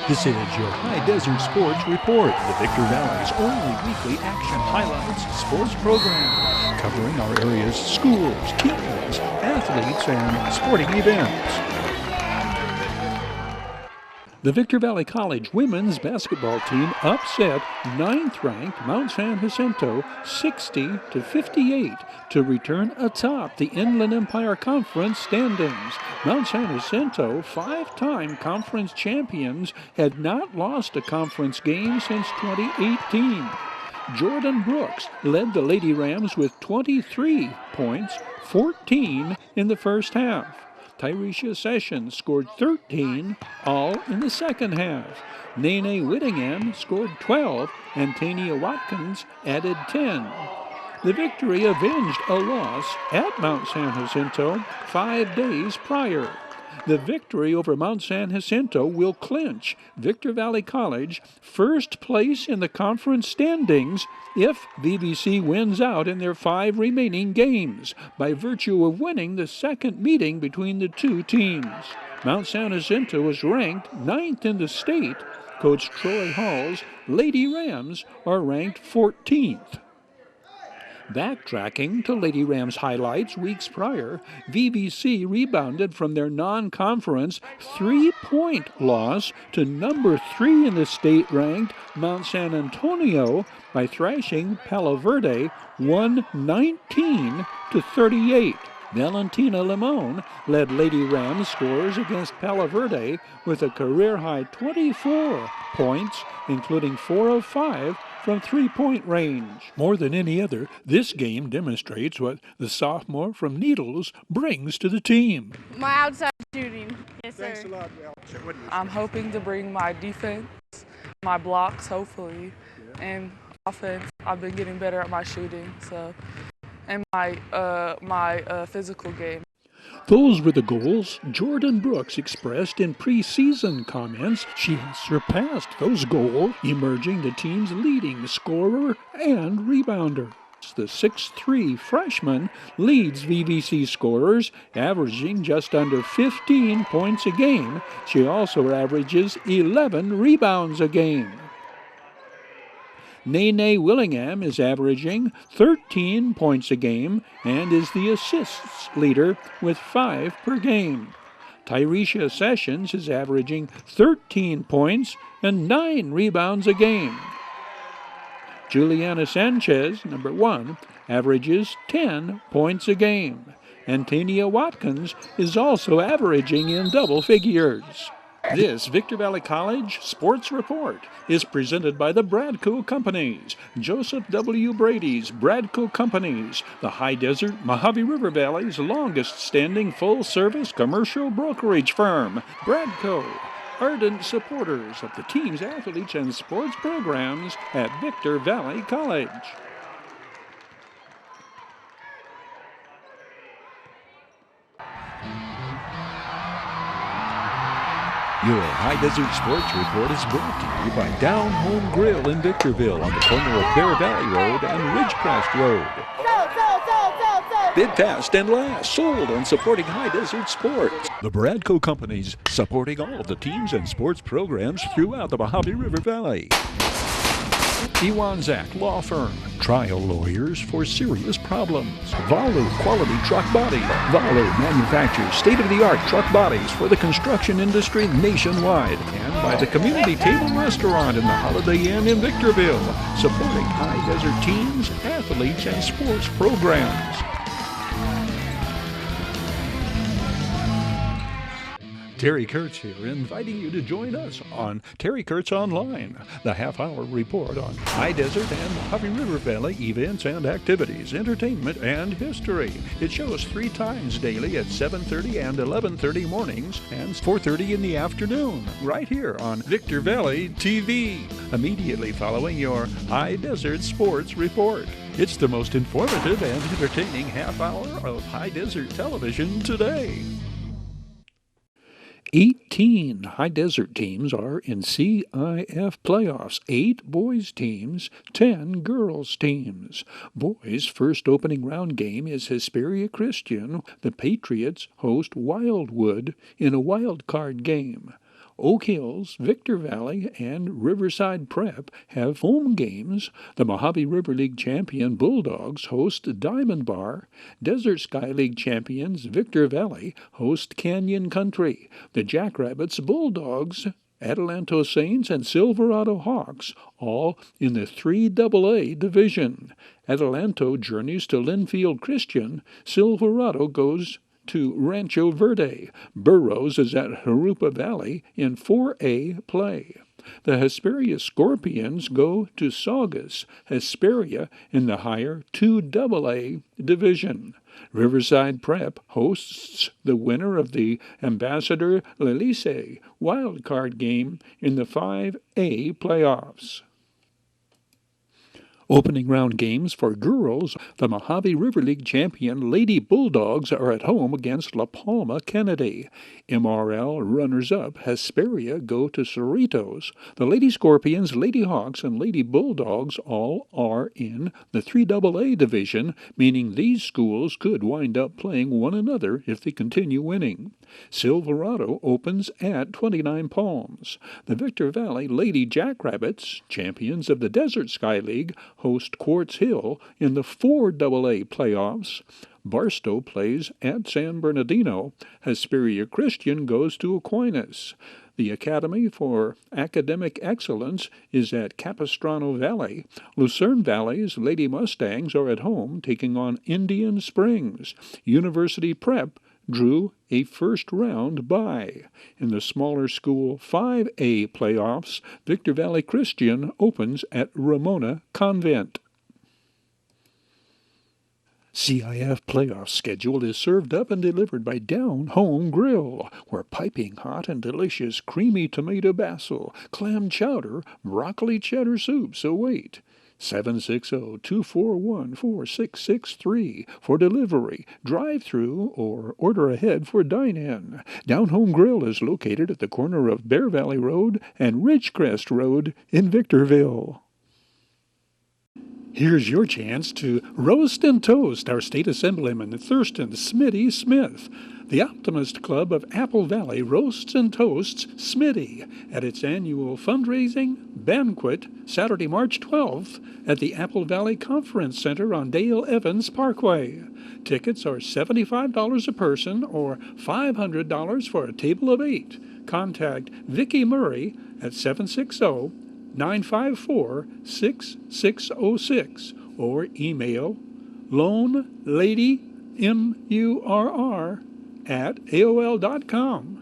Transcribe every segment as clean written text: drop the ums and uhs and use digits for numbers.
This is your High Desert Sports Report, the Victor Valley's only weekly action highlights sports program, covering our area's schools, teams, athletes, and sporting events. The Victor Valley College women's basketball team upset 9th-ranked Mount San Jacinto 60-58 to return atop the Inland Empire Conference standings. Mount San Jacinto, 5-time conference champions, had not lost a conference game since 2018. Jordan Brooks led the Lady Rams with 23 points, 14 in the first half. Tyrecia Sessions scored 13, all in the second half. Nene Whittingham scored 12, and Tania Watkins added 10. The victory avenged a loss at Mount San Jacinto 5 days prior. The victory over Mount San Jacinto will clinch Victor Valley College first place in the conference standings if VVC wins out in their 5 remaining games, by virtue of winning the second meeting between the two teams. Mount San Jacinto is ranked 9th in the state. Coach Troy Hall's Lady Rams are ranked 14th. Backtracking to Lady Rams highlights weeks prior, VVC rebounded from their non-conference 3-point loss to number 3 in the state-ranked Mount San Antonio by thrashing Palo Verde 119-38. Valentina Limon led Lady Rams scores against Palo Verde with a career-high 24 points, including 4 of 5 from 3-point range. More than any other, this game demonstrates what the sophomore from Needles brings to the team. My outside shooting. Yes, sir. Thanks a lot, Val. I'm hoping to bring my defense, my blocks, hopefully, and offense. I've been getting better at my shooting, and my physical game. Those were the goals Jordan Brooks expressed in preseason comments. She has surpassed those goals, emerging the team's leading scorer and rebounder. The 6'3" freshman leads VVC scorers, averaging just under 15 points a game. She also averages 11 rebounds a game. Nene Willingham is averaging 13 points a game and is the assists leader with 5 per game. Tyrecia Sessions is averaging 13 points and 9 rebounds a game. Juliana Sanchez, number 1, averages 10 points a game. And Tania Watkins is also averaging in double figures. This Victor Valley College Sports Report is presented by the Bradco Companies, Joseph W. Brady's Bradco Companies, the High Desert Mojave River Valley's longest-standing full-service commercial brokerage firm. Bradco, ardent supporters of the team's athletes and sports programs at Victor Valley College. Your High Desert Sports Report is brought to you by Down Home Grill in Victorville on the corner of Bear Valley Road and Ridgecrest Road. Bid fast and last, sold on supporting High Desert Sports. The Bradco Companies, supporting all of the teams and sports programs throughout the Mojave River Valley. Iwanzak Law Firm, trial lawyers for serious problems. Valu Quality Truck Body. Valu manufactures state-of-the-art truck bodies for the construction industry nationwide. And by the Community Table Restaurant in the Holiday Inn in Victorville, supporting High Desert teams, athletes, and sports programs. Terry Kurtz here, inviting you to join us on Terry Kurtz Online, the half-hour report on High Desert and Mojave River Valley events and activities, entertainment, and history. It shows 3 times daily at 7:30 and 11:30 mornings and 4:30 in the afternoon, right here on Victor Valley TV, immediately following your High Desert Sports Report. It's the most informative and entertaining half-hour of High Desert television today. 18 High Desert teams are in CIF playoffs, 8 boys teams, 10 girls teams. Boys' first opening round game is Hesperia Christian. The Patriots host Wildwood in a wild card game. Oak Hills, Victor Valley, and Riverside Prep have home games. The Mojave River League champion Bulldogs host Diamond Bar. Desert Sky League champions Victor Valley host Canyon Country. The Jackrabbits Bulldogs, Adelanto Saints, and Silverado Hawks, all in the 3AA division. Adelanto journeys to Linfield Christian. Silverado goes to Rancho Verde. Burroughs is at Jurupa Valley in 4A play. The Hesperia Scorpions go to Saugus, Hesperia in the higher 2AA division. Riverside Prep hosts the winner of the Ambassador Lelise wildcard game in the 5A playoffs. Opening round games for girls, the Mojave River League champion Lady Bulldogs are at home against La Palma Kennedy. MRL runners-up Hesperia go to Cerritos. The Lady Scorpions, Lady Hawks, and Lady Bulldogs all are in the 3AA division, meaning these schools could wind up playing one another if they continue winning. Silverado opens at 29 Palms. The Victor Valley Lady Jackrabbits, champions of the Desert Sky League, host Quartz Hill in the 4AA playoffs. Barstow plays at San Bernardino. Hesperia Christian goes to Aquinas. The Academy for Academic Excellence is at Capistrano Valley. Lucerne Valley's Lady Mustangs are at home taking on Indian Springs. University Prep drew a first-round bye. In the smaller school 5A playoffs, Victor Valley Christian opens at Ramona Convent. CIF playoff schedule is served up and delivered by Down Home Grill, where piping hot and delicious creamy tomato basil, clam chowder, broccoli cheddar soups await. 760-241-4663 for delivery, drive-through, or order ahead for dine-in. Down Home Grill is located at the corner of Bear Valley Road and Ridgecrest Road in Victorville. Here's your chance to roast and toast our State Assemblyman Thurston Smitty Smith. The Optimist Club of Apple Valley roasts and toasts Smitty at its annual fundraising banquet Saturday, March 12th at the Apple Valley Conference Center on Dale Evans Parkway. Tickets are $75 a person or $500 for a table of 8. Contact Vicki Murray at 760-954-6606 or email loneladymurr@aol.com.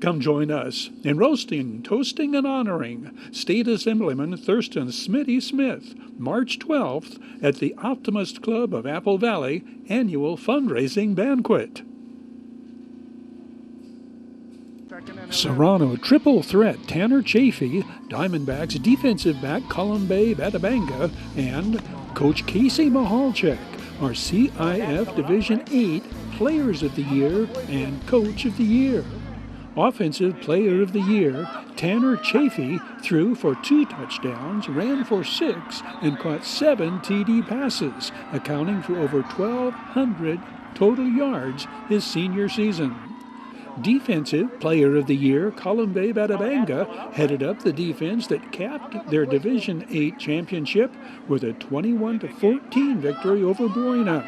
Come join us in roasting, toasting, and honoring State Assemblyman Thurston Smitty Smith, March 12th at the Optimist Club of Apple Valley annual fundraising banquet. Serrano triple threat Tanner Chafee, Diamondbacks defensive back Colin Bay Batabanga, and Coach Casey Mahalchek are CIF Division 8 Players of the Year and Coach of the Year. Offensive Player of the Year, Tanner Chafee threw for 2 touchdowns, ran for 6, and caught 7 TD passes, accounting for over 1,200 total yards his senior season. Defensive Player of the Year, Colin Bay Batabanga, headed up the defense that capped their Division 8 championship with a 21-14 victory over Buena.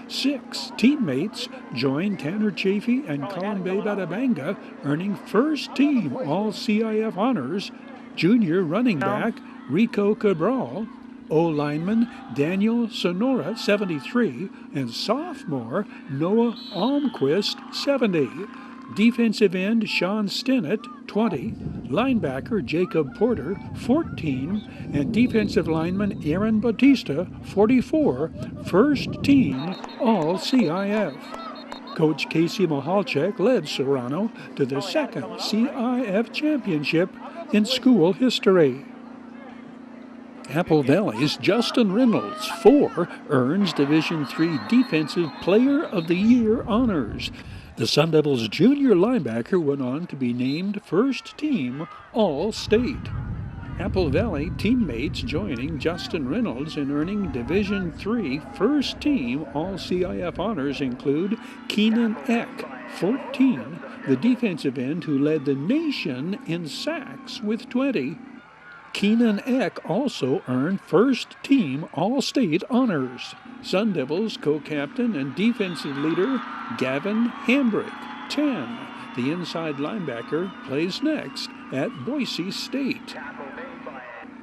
6 teammates joined Tanner Chafee and Colin Bay Batabanga, earning first-team All CIF honors. Junior running back Rico Cabral, O-lineman Daniel Sonora, 73, and sophomore Noah Almquist, 70. Defensive end Sean Stinnett, 20, linebacker Jacob Porter, 14, and defensive lineman Aaron Batista, 44, first team All CIF. Coach Casey Mahalchek led Serrano to the second CIF championship in school history. Apple Valley's Justin Reynolds, 4, earns Division III Defensive Player of the Year honors. The Sun Devils junior linebacker went on to be named first team All-State. Apple Valley teammates joining Justin Reynolds in earning Division III first team All-CIF honors include Keenan Eck, 14, the defensive end who led the nation in sacks with 20. Keenan Eck also earned first-team All-State honors. Sun Devils co-captain and defensive leader Gavin Hambrick, 10. The inside linebacker plays next at Boise State.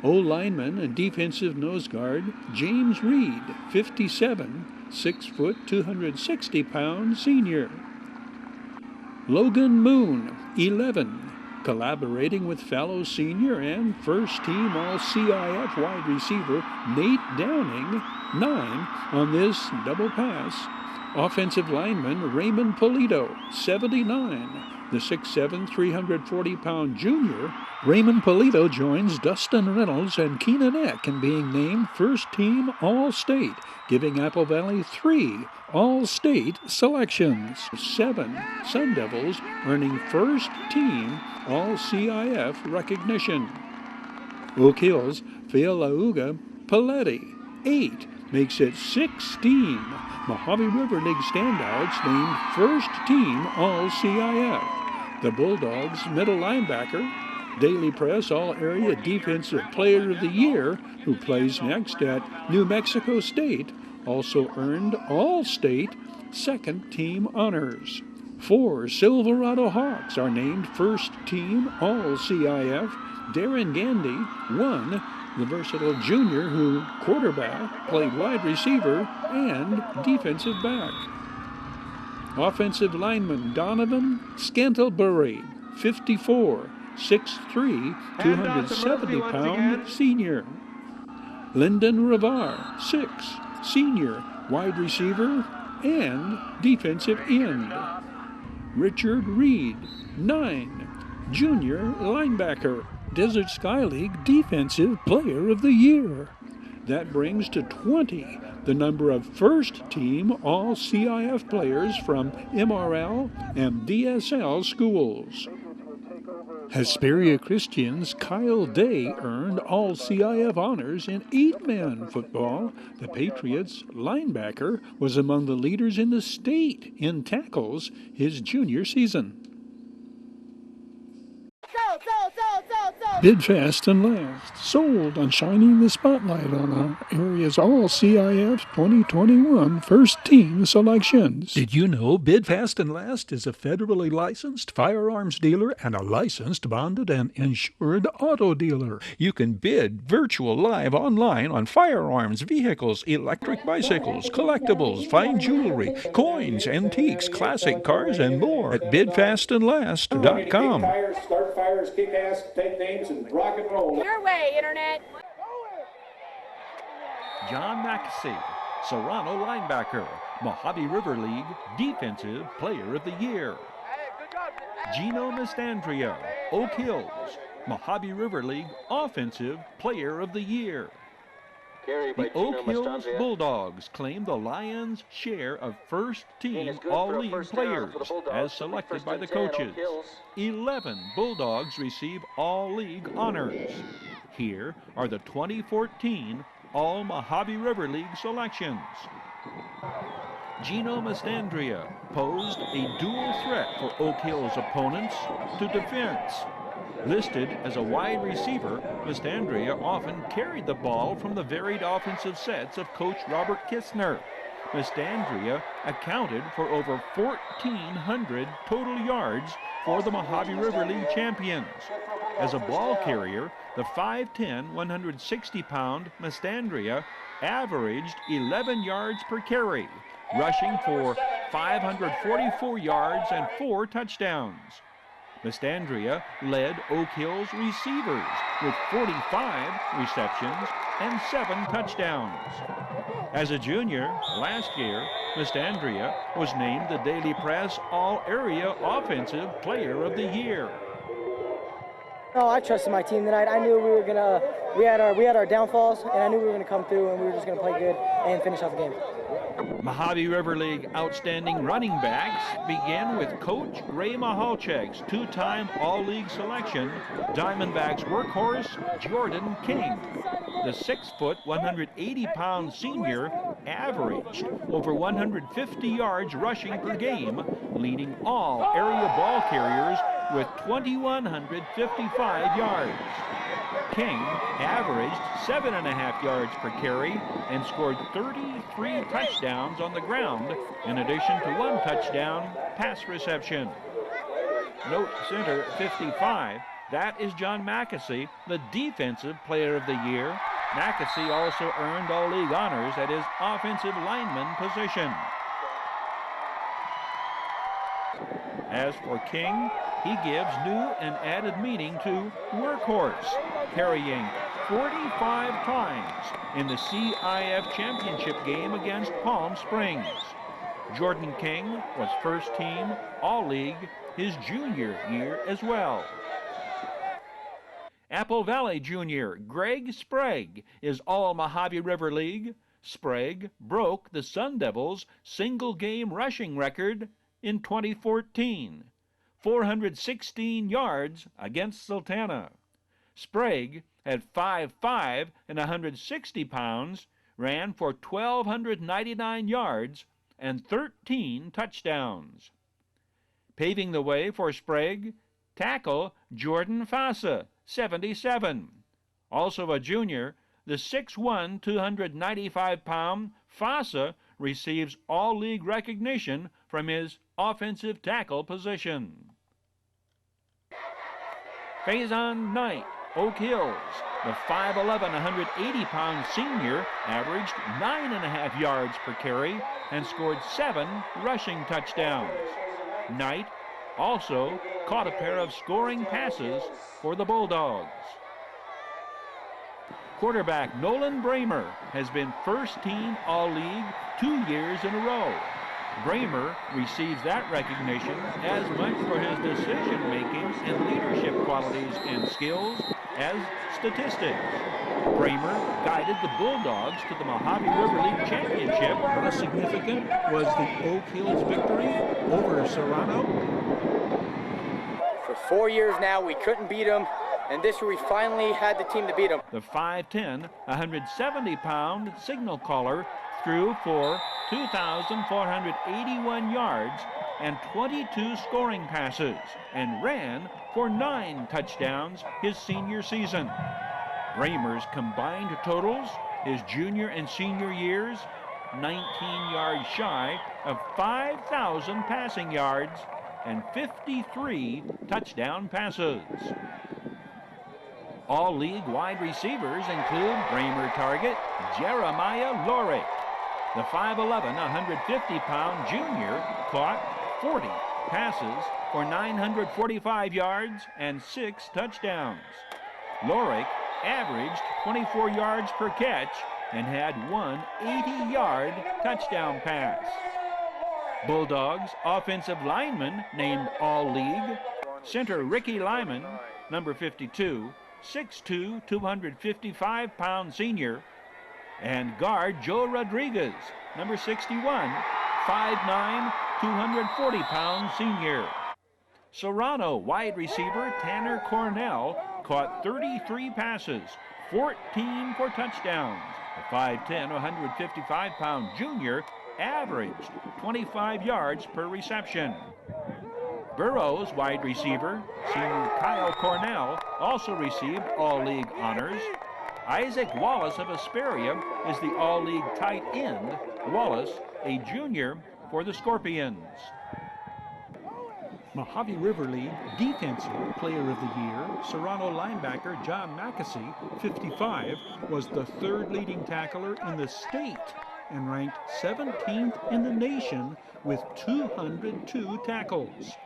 O-lineman and defensive nose guard James Reed, 57, 6 foot, 260-pound senior. Logan Moon, 11, collaborating with fellow senior and first-team All-CIF wide receiver Nate Downing, 9, on this double pass. Offensive lineman Raymond Polito, 79, the 6'7", 340-pound junior. Raymond Polito joins Dustin Reynolds and Keenan Eck in being named first-team All-State, giving Apple Valley 3 All-State selections. 7 Sun Devils earning first-team All-CIF recognition. Oak Hill's Fealauga Paletti, 8, makes it 16 Mojave River League standouts named first-team All-CIF. The Bulldogs middle linebacker, Daily Press All-Area Defensive Player of the Year, who plays next at New Mexico State, also earned All-State second-team honors. 4 Silverado Hawks are named first-team All-CIF. Darren Gandy, 1, the versatile junior who quarterback, played wide receiver, and defensive back. Offensive lineman Donovan Scantlebury, 54, 6'3", 270-pound senior. Lyndon Ravar, 6, senior, wide receiver and defensive end. Richard Reed, 9, junior linebacker. Desert Sky League Defensive Player of the Year. That brings to 20 the number of first-team All-CIF players from MRL and DSL schools. Hesperia Christian's Kyle Day earned All-CIF honors in 8-man football. The Patriots' linebacker was among the leaders in the state in tackles his junior season. Bid fast and last, sold on shining the spotlight on our area's All-CIF 2021 first-team selections. Did you know Bid Fast and Last is a federally licensed firearms dealer and a licensed, bonded, and insured auto dealer? You can bid virtual live online on firearms, vehicles, electric bicycles, collectibles, fine jewelry, coins, antiques, classic cars, and more at bidfastandlast.com. Start fires, kick ass, take names, and rock and roll. Your way, Internet. John Mackesy, Serrano linebacker, Mojave River League Defensive Player of the Year. Gino Mastandria, Oak Hills, Mojave River League Offensive Player of the Year. The Oak Hills Bulldogs claim the Lions' share of first-team All-League players as selected by the coaches. 11 Bulldogs receive All-League honors. Here are the 2014 All-Mojave River League selections. Gino Mastandria posed a dual threat for Oak Hills opponents to defense. Listed as a wide receiver, Mastandria often carried the ball from the varied offensive sets of Coach Robert Kistner. Mastandria accounted for over 1,400 total yards for the Mojave River League champions. As a ball carrier, the 5'10", 160-pound Mastandria averaged 11 yards per carry, rushing for 544 yards and 4 touchdowns. Mastandria led Oak Hills receivers with 45 receptions and 7 touchdowns. As a junior last year, Mastandria was named the Daily Press All-Area Offensive Player of the Year. No, I trusted my team tonight. I knew we had our downfalls, and I knew we were gonna come through, and we were just gonna play good and finish out the game. Mojave River League outstanding running backs begin with Coach Ray Mahalchek's two-time All-League selection, Diamondbacks workhorse Jordan King. The 6-foot, 180-pound senior averaged over 150 yards rushing per game, leading all area ball carriers with 2,155 yards. King averaged 7.5 yards per carry and scored 33 touchdowns on the ground, in addition to 1 touchdown pass reception. Note center 55, that is John Mackesy, the Defensive Player of the Year. Mackesy also earned All-League honors at his offensive lineman position. As for King, he gives new and added meaning to workhorse, carrying 45 times in the CIF championship game against Palm Springs. Jordan King was first team All-League his junior year as well. Apple Valley junior Greg Sprague is All Mojave River League. Sprague broke the Sun Devils' single-game rushing record in 2014, 416 yards against Sultana. Sprague had 5'5" and 160 pounds, ran for 1,299 yards and 13 touchdowns. Paving the way for Sprague, tackle Jordan Fassa, 77. Also a junior, the 6'1", 295-pound Fassa receives All-League recognition from his offensive tackle position. Faison Knight, Oak Hills, the 5'11", 180-pound senior averaged 9.5 yards per carry and scored 7 rushing touchdowns. Knight also caught a pair of scoring passes for the Bulldogs. Quarterback Nolan Bremer has been first team All-League 2 years in a row. Bremer receives that recognition as much for his decision-making and leadership qualities and skills as statistics. Bremer guided the Bulldogs to the Mojave River League Championship. How significant was the Oak Hills victory over Serrano? For 4 years now, we couldn't beat them, and this year we finally had the team to beat them. The 5'10", 170-pound signal caller threw for 2,481 yards and 22 scoring passes and ran for 9 touchdowns his senior season. Bremer's combined totals his junior and senior years, 19 yards shy of 5,000 passing yards and 53 touchdown passes. All-League wide receivers include Bremer target Jeremiah Lorick. The 5'11", 150-pound junior caught 40 passes for 945 yards and 6 touchdowns. Lorick averaged 24 yards per catch and had 1 80-yard touchdown pass. Bulldogs offensive lineman named All-League, center Ricky Lyman, number 52, 6'2", 255-pound senior, and guard Joe Rodriguez, number 61, 5'9", 240-pound senior. Serrano wide receiver Tanner Cornell caught 33 passes, 14 for touchdowns. The 5'10", 155-pound junior averaged 25 yards per reception. Burroughs wide receiver senior Kyle Cornell also received All-League honors. Isaac Wallace of Hesperia is the All-League tight end. Wallace, a junior for the Scorpions. Mojave River League Defensive Player of the Year, Serrano linebacker John Mackesy, 55, was the 3rd leading tackler in the state and ranked 17th in the nation with 202 tackles.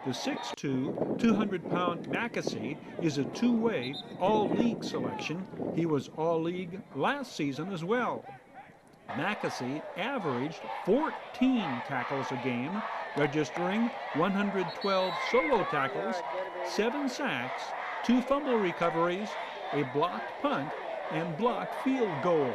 The 6'2", 200-pound Mackesy is a two-way All-League selection. He was All-League last season as well. Mackesy averaged 14 tackles a game, registering 112 solo tackles, 7 sacks, 2 fumble recoveries, a blocked punt, and blocked field goal.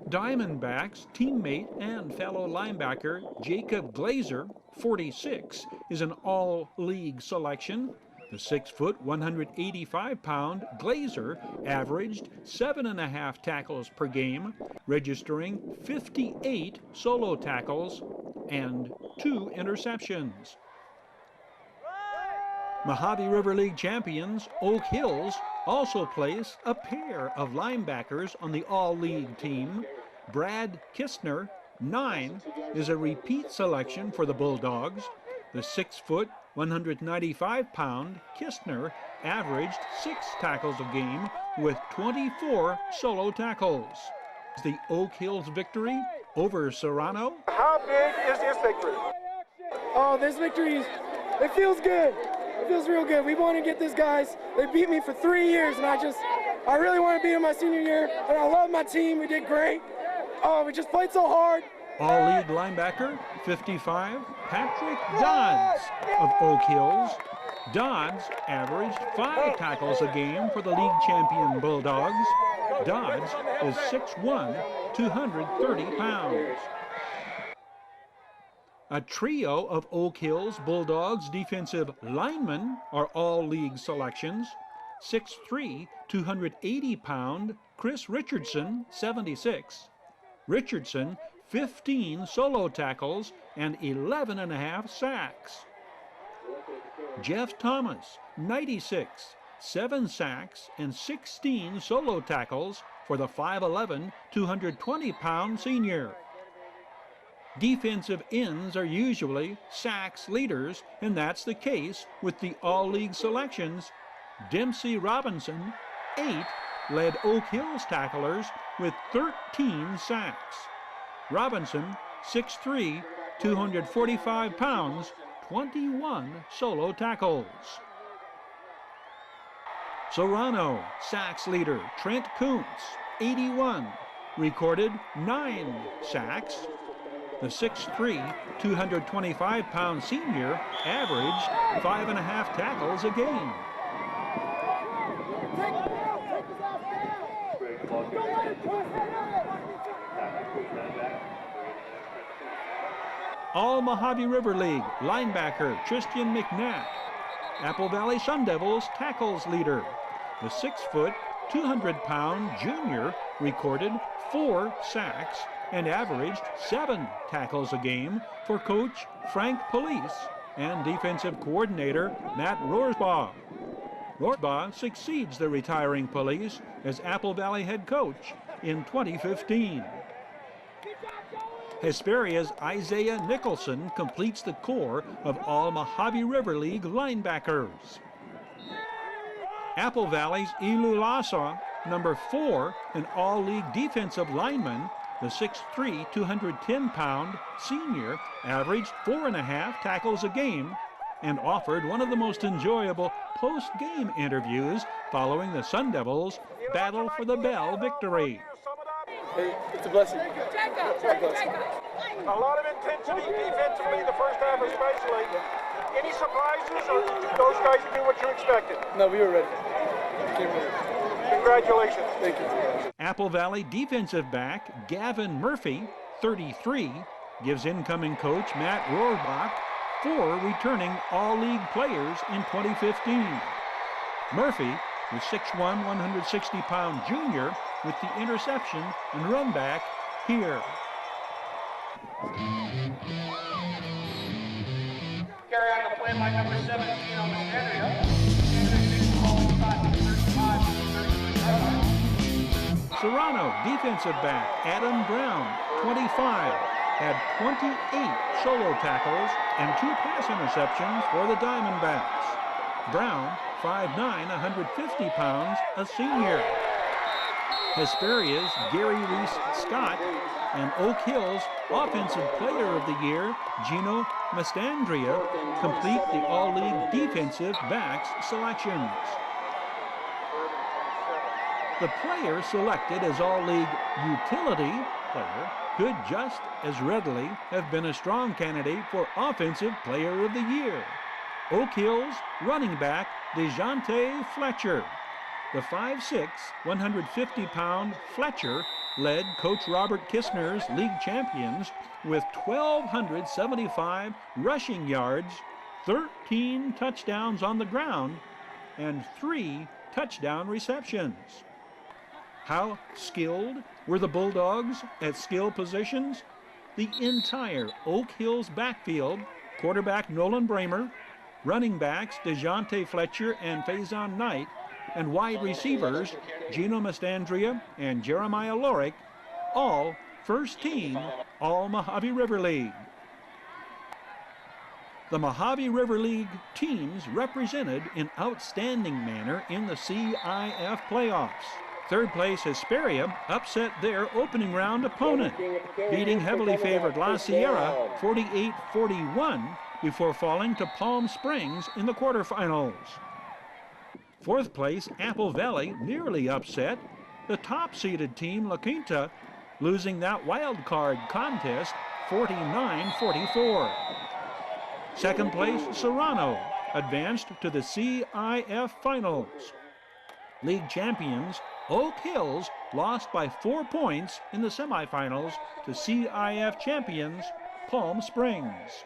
Diamondbacks teammate and fellow linebacker Jacob Glazer, 46, is an all-league selection. The 6-foot, 185-pound Glazer averaged 7.5 tackles per game, registering 58 solo tackles and 2 interceptions. Mojave River League champions Oak Hills also place a pair of linebackers on the all-league team. Brad Kistner, 9, is a repeat selection for the Bulldogs. The 6-foot, 195-pound Kistner averaged 6 tackles a game with 24 solo tackles. The Oak Hills victory over Serrano. How big is this victory? Oh, this victory, it feels good. It feels real good. We want to get this, guys. They beat me for 3 years, and I really want to beat them my senior year. And I love my team. We did great. Oh, we just played so hard. All-league linebacker, 55, Patrick Dodds of Oak Hills. Dodds averaged 5 tackles a game for the league champion Bulldogs. Dodds is 6'1", 230 pounds. A trio of Oak Hills Bulldogs defensive linemen are all-league selections. 6'3", 280-pound Chris Richardson, 76. Richardson, 15 solo tackles and 11.5 sacks. Jeff Thomas, 96, 7 sacks and 16 solo tackles for the 5'11", 220-pound senior. Defensive ends are usually sacks leaders, and that's the case with the all-league selections. Dempsey Robinson, 8, led Oak Hills tacklers with 13 sacks. Robinson, 6'3", 245 pounds, 21 solo tackles. Serrano, sacks leader Trent Kuntz, 81, recorded 9 sacks. The 6'3", 225-pound senior averaged 5.5 tackles a game. All Mojave River League linebacker Tristan McNatt, Apple Valley Sun Devils tackles leader. The 6', 200-pound junior recorded 4 sacks and averaged 7 tackles a game for coach Frank Police and defensive coordinator Matt Rohrsbaugh. Rohrsbaugh succeeds the retiring Police as Apple Valley head coach in 2015. Hesperia's Isaiah Nicholson completes the core of all Mojave River League linebackers. Apple Valley's Ilu Lasa, number 4, an all-league defensive lineman, the 6'3", 210-pound senior averaged 4.5 tackles a game and offered one of the most enjoyable post-game interviews following the Sun Devils' Battle for the Bell victory. Hey, it's a blessing. A lot of intensity defensively, the first half especially. Any surprises, or did those guys do what you expected? No, we were ready. Came ready. Congratulations. Thank you. Apple Valley defensive back Gavin Murphy, 33, gives incoming coach Matt Rohrsbaugh 4 returning all-league players in 2015. Murphy, the 6'1", 160-pound junior, with the interception and run back here. Carry on the play by number 17 on the area. Serrano, defensive back Adam Brown, 25, had 28 solo tackles and 2 pass interceptions for the Diamondbacks. Brown, 5'9", 150 pounds, a senior. Hesperia's Gary Reese Scott and Oak Hills Offensive Player of the Year Gino Mastandria complete the all-league defensive backs selections. The player selected as all-league utility player could just as readily have been a strong candidate for Offensive Player of the Year. Oak Hills running back DeJounte Fletcher. The 5'6", 150-pound Fletcher led Coach Robert Kistner's league champions with 1,275 rushing yards, 13 touchdowns on the ground, and 3 touchdown receptions. How skilled were the Bulldogs at skill positions? The entire Oak Hills backfield, quarterback Nolan Bremer, running backs DeJounte Fletcher and Faison Knight, and wide receivers Gino Mastandrea and Jeremiah Lorick, all first team All Mojave River League. The Mojave River League teams represented in outstanding manner in the CIF playoffs. Third place Hesperia upset their opening round opponent, beating heavily favored La Sierra 48-41 before falling to Palm Springs in the quarterfinals. Fourth place Apple Valley nearly upset the top-seeded team La Quinta, losing that wild card contest 49-44. Second place Serrano advanced to the CIF finals. League champions Oak Hills lost by 4 points in the semifinals to CIF champions Palm Springs.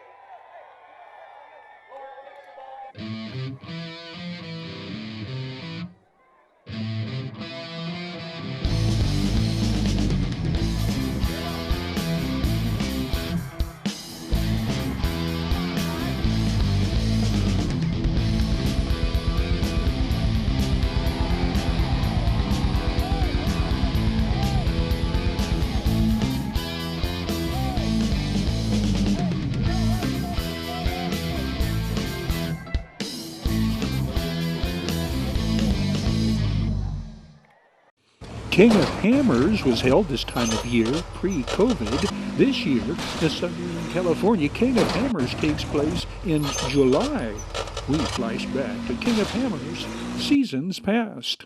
King of Hammers was held this time of year, pre-COVID. This year, in Southern California, King of Hammers takes place in July. We flash back to King of Hammers, seasons past.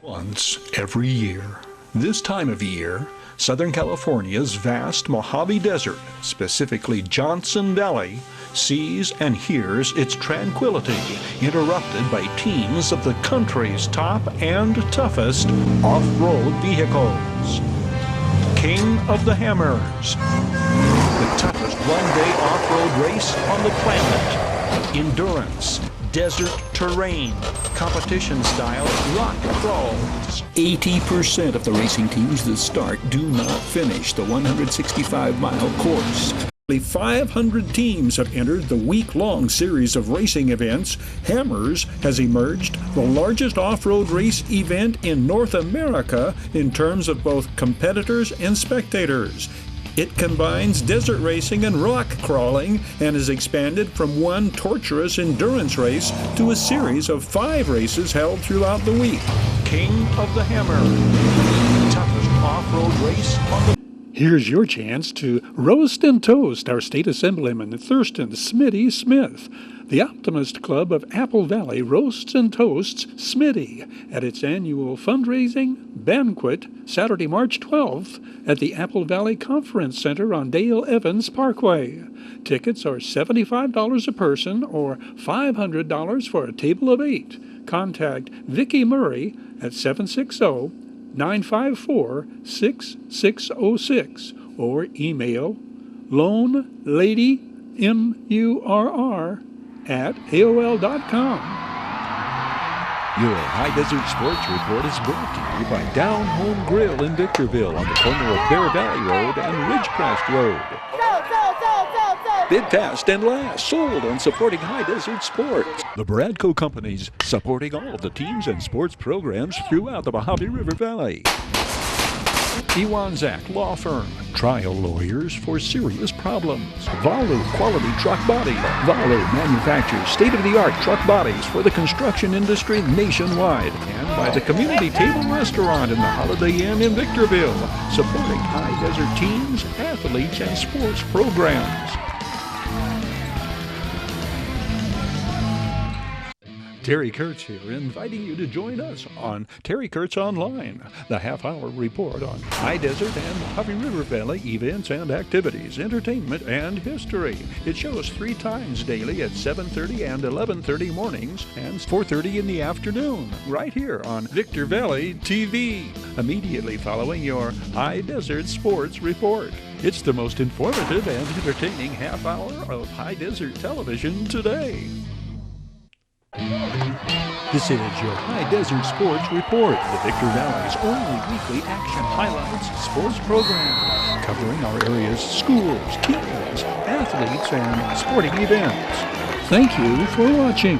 Once every year, this time of year, Southern California's vast Mojave Desert, specifically Johnson Valley, sees and hears its tranquility interrupted by teams of the country's top and toughest off-road vehicles. King of the Hammers, the toughest one-day off-road race on the planet. Endurance, desert terrain, competition-style rock crawls. 80% of the racing teams that start do not finish the 165-mile course. 500 teams have entered the week-long series of racing events. Hammers has emerged the largest off-road race event in North America in terms of both competitors and spectators. It combines desert racing and rock crawling and has expanded from one torturous endurance race to a series of 5 races held throughout the week. King of the Hammer, the toughest off-road race on the... Here's your chance to roast and toast our state assemblyman Thurston Smitty Smith. The Optimist Club of Apple Valley roasts and toasts Smitty at its annual fundraising banquet Saturday, March 12th at the Apple Valley Conference Center on Dale Evans Parkway. Tickets are $75 a person or $500 for a table of 8. Contact Vicki Murray at 760-954-6606 or email loanladymurr@aol.com. Your High Desert Sports Report is brought to you by Down Home Grill in Victorville on the corner of Bear Valley Road and Ridgecrest Road. Bid fast and last, sold on supporting High Desert Sports. The Bradco Companies, supporting all of the teams and sports programs throughout the Mojave River Valley. Iwanzak Law Firm, trial lawyers for serious problems. Valu Quality Truck Body. Valu manufactures state-of-the-art truck bodies for the construction industry nationwide. And by the Community Table Restaurant in the Holiday Inn in Victorville, supporting High Desert teams, athletes, and sports programs. Terry Kurtz here, inviting you to join us on Terry Kurtz Online, the half-hour report on High Desert and Mojave River Valley events and activities, entertainment, and history. It shows 3 times daily at 7:30 and 11:30 mornings and 4:30 in the afternoon, right here on Victor Valley TV, immediately following your High Desert Sports Report. It's the most informative and entertaining half-hour of High Desert television today. This is your High Desert Sports Report, the Victor Valley's only weekly action highlights sports program, covering our area's schools, teams, athletes, and sporting events. Thank you for watching.